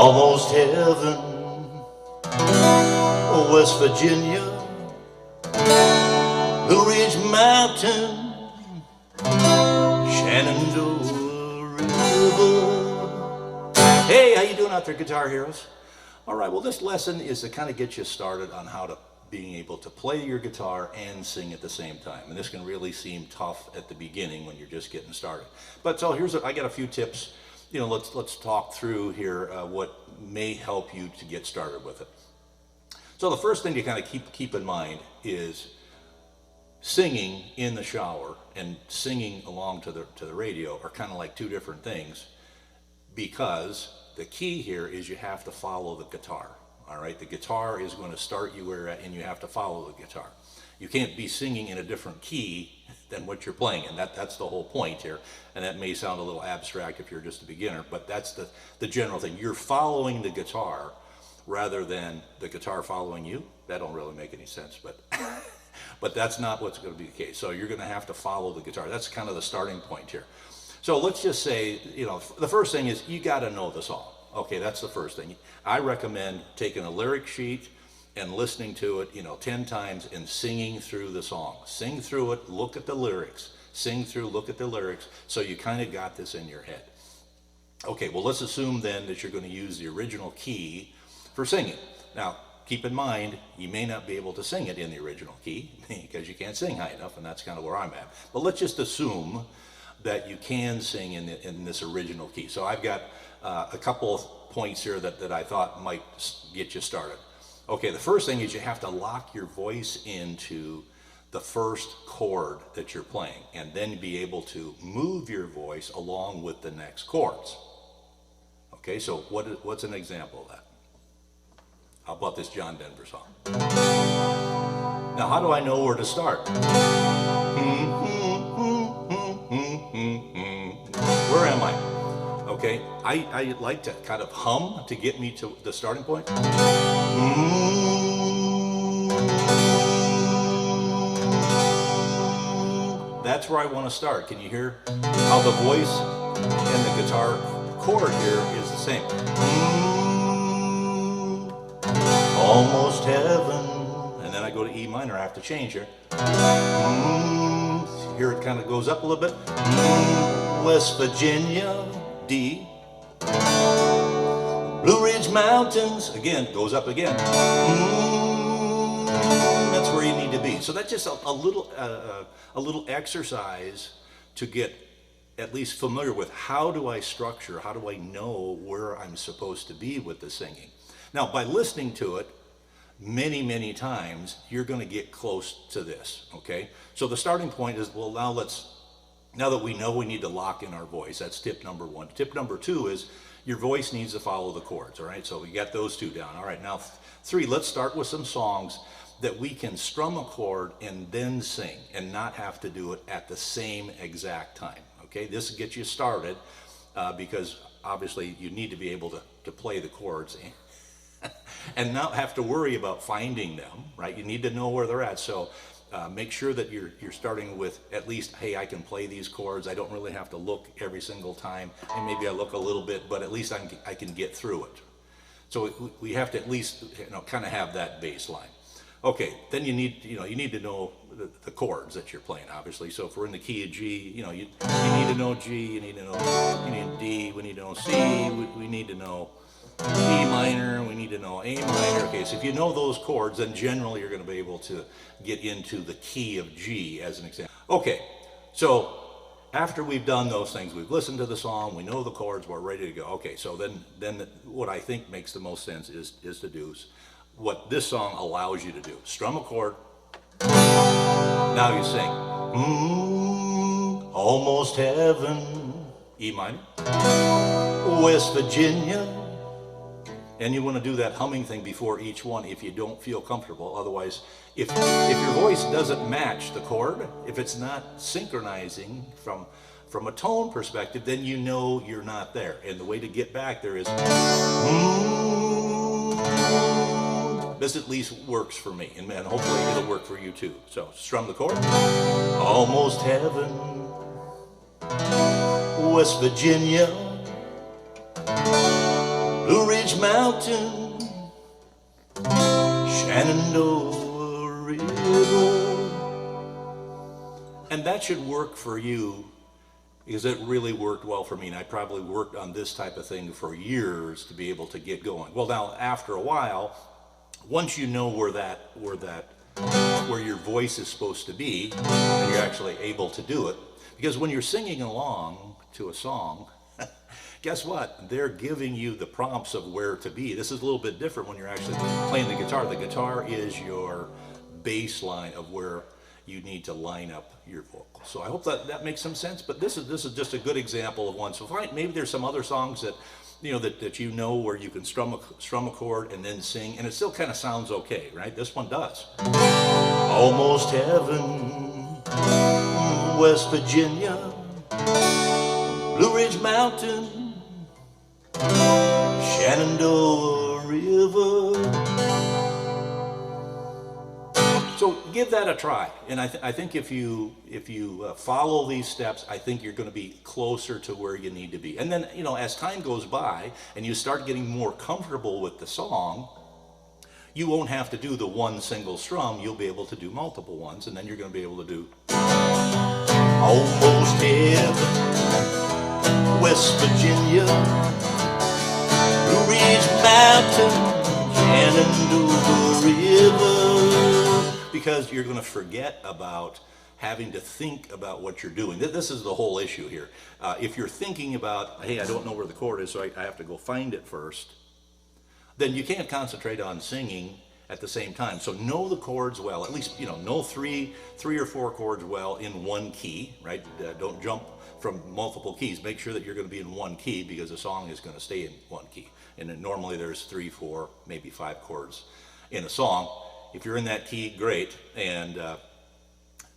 almost heaven, West Virginia, Blue Ridge Mountain, Shenandoah River. Hey, how you doing out there, Guitar Heroes? All right, well, this lesson is to kind of get you started on how to being able to play your guitar and sing at the same time. And this can really seem tough at the beginning when you're just getting started. But so I got a few tips. You know, let's talk through here what may help you to get started with it. So the first thing to kind of keep in mind is singing in the shower and singing along to the radio are kind of like two different things, because the key here is you have to follow the guitar. All right, the guitar is going to start you where you're at, and you have to follow the guitar. You can't be singing in a different key than what you're playing, and that's the whole point here. And that may sound a little abstract if you're just a beginner, but that's the general thing. You're following the guitar rather than the guitar following you. That don't really make any sense, but but that's not what's going to be the case. So you're going to have to follow the guitar. That's kind of the starting point here. So let's just say, you know, the first thing is you got to know the song. Okay, that's the first thing. I recommend taking a lyric sheet and listening to it, 10 times and singing through the song. Sing through it, look at the lyrics. Sing through, look at the lyrics, so you kind of got this in your head. Okay, well, let's assume then that you're going to use the original key for singing. Now, keep in mind, you may not be able to sing it in the original key because you can't sing high enough, and that's kind of where I'm at. But let's just assume that you can sing in this original key. So I've got a couple of points here that I thought might get you started. Okay, the first thing is you have to lock your voice into the first chord that you're playing, and then be able to move your voice along with the next chords. Okay, so what's an example of that? How about this John Denver song? Now, how do I know where to start? Where am I? Okay, I like to kind of hum to get me to the starting point. That's where I want to start. Can you hear how the voice and the guitar chord here is the same? Almost heaven. And then I go to E minor. I have to change here. Here it kind of goes up a little bit. West Virginia, D. Blue Ridge Mountains, again, goes up again. That's where you need to be. So that's just a little exercise to get at least familiar with how do I structure, how do I know where I'm supposed to be with the singing. Now, by listening to it many, many times, you're going to get close to this, okay? So the starting point is, well, now that we know we need to lock in our voice, that's tip number one. Tip number two is your voice needs to follow the chords, all right? So we got those two down. All right, now three, let's start with some songs that we can strum a chord and then sing and not have to do it at the same exact time, okay? This will get you started because obviously you need to be able to play the chords and not have to worry about finding them, right? You need to know where they're at. So make sure that you're starting with at least, hey, I can play these chords. I don't really have to look every single time. And maybe I look a little bit, but at least I can get through it. So we have to at least kind of have that baseline. Okay, then you need to know the chords that you're playing, obviously. So if we're in the key of G, you need to know G, you need D, we need to know C, we need to know E minor, we need to know A minor. Okay, so if you know those chords, then generally you're going to be able to get into the key of G as an example. Okay, so after we've done those things, we've listened to the song, we know the chords, we're ready to go. Okay, so then what I think makes the most sense is to do what this song allows you to do. Strum a chord. Now you sing. Almost heaven, E minor, West Virginia. And you want to do that humming thing before each one if you don't feel comfortable. Otherwise, if your voice doesn't match the chord, if it's not synchronizing from a tone perspective, then you know you're not there. And the way to get back there is this at least works for me, and hopefully it'll work for you too. So strum the chord. Almost heaven, West Virginia, Blue Ridge Ridge Mountain, Shenandoah River. And that should work for you, because it really worked well for me, and I probably worked on this type of thing for years to be able to get going. Well, now after a while, once you know where your voice is supposed to be, and you're actually able to do it, because when you're singing along to a song, guess what? They're giving you the prompts of where to be. This is a little bit different when you're actually playing the guitar. The guitar is your baseline of where you need to line up your vocal. So I hope that makes some sense, but this is just a good example of one. So maybe there's some other songs that that you know where you can strum a chord and then sing, and it still kind of sounds okay, right? This one does. Almost Heaven, West Virginia, Blue Ridge Mountain, Shenandoah River. So give that a try, and I think if you follow these steps, I think you're going to be closer to where you need to be. And then as time goes by and you start getting more comfortable with the song, you won't have to do the one single strum. You'll be able to do multiple ones, and then you're going to be able to do Almost Heaven, West Virginia, Blue Ridge Mountain, Shenandoah River. Because you're going to forget about having to think about what you're doing. This is the whole issue here. If you're thinking about, hey, I don't know where the chord is, so I have to go find it first, then you can't concentrate on singing at the same time. So know the chords well. At least know three or four chords well in one key, right? Don't jump from multiple keys. Make sure that you're going to be in one key, because the song is going to stay in one key. And then normally there's 3, 4, maybe 5 chords in a song. If you're in that key, great, and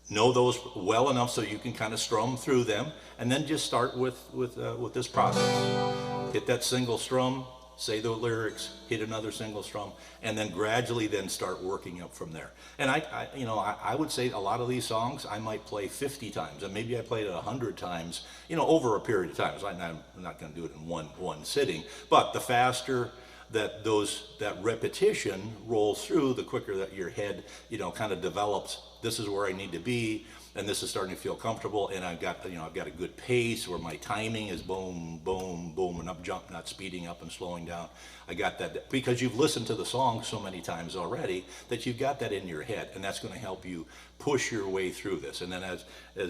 know those well enough so you can kind of strum through them, and then just start with this process. Hit that single strum, say the lyrics, hit another single strum, and then gradually then start working up from there. And I would say a lot of these songs I might play 50 times, and maybe I played it 100 times, over a period of time. So I'm not going to do it in one sitting, but the faster that repetition rolls through, the quicker that your head kind of develops. This is where I need to be, and this is starting to feel comfortable, and I've got a good pace where my timing is boom, boom, boom, and up jump, not speeding up and slowing down. I got that because you've listened to the song so many times already that you've got that in your head, and that's going to help you push your way through this. And then as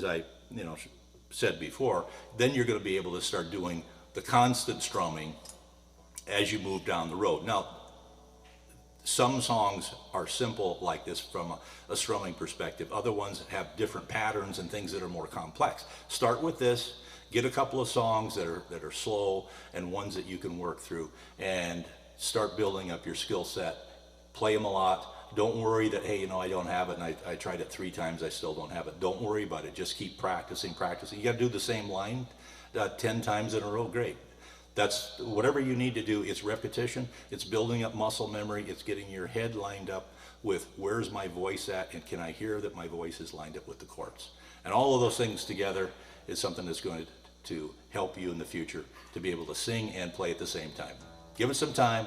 I said before, then you're going to be able to start doing the constant strumming as you move down the road. Now, some songs are simple like this from a strumming perspective. Other ones have different patterns and things that are more complex. Start with this, get a couple of songs that are slow and ones that you can work through, and start building up your skill set. Play them a lot. Don't worry that, hey, I don't have it, and I tried it 3 times, I still don't have it. Don't worry about it. Just keep practicing. You got to do the same line 10 times in a row. Great. That's whatever you need to do. It's repetition, it's building up muscle memory, it's getting your head lined up with where's my voice at, and can I hear that my voice is lined up with the chords. And all of those things together is something that's going to help you in the future to be able to sing and play at the same time. Give it some time,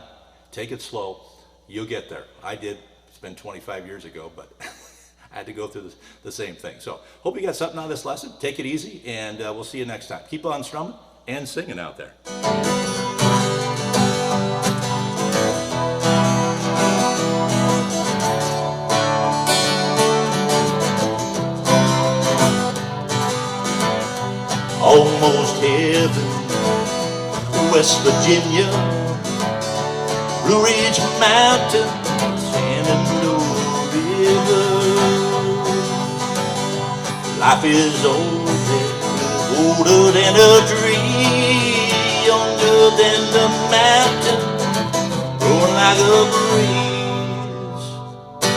take it slow, you'll get there. I did. It's been 25 years ago, but I had to go through the same thing. So hope you got something out of this lesson. Take it easy, and we'll see you next time. Keep on strumming and singing out there. Almost Heaven, West Virginia, Blue Ridge Mountain, Shenandoah River. Life is older than a tree, younger than the mountain, growing like a breeze.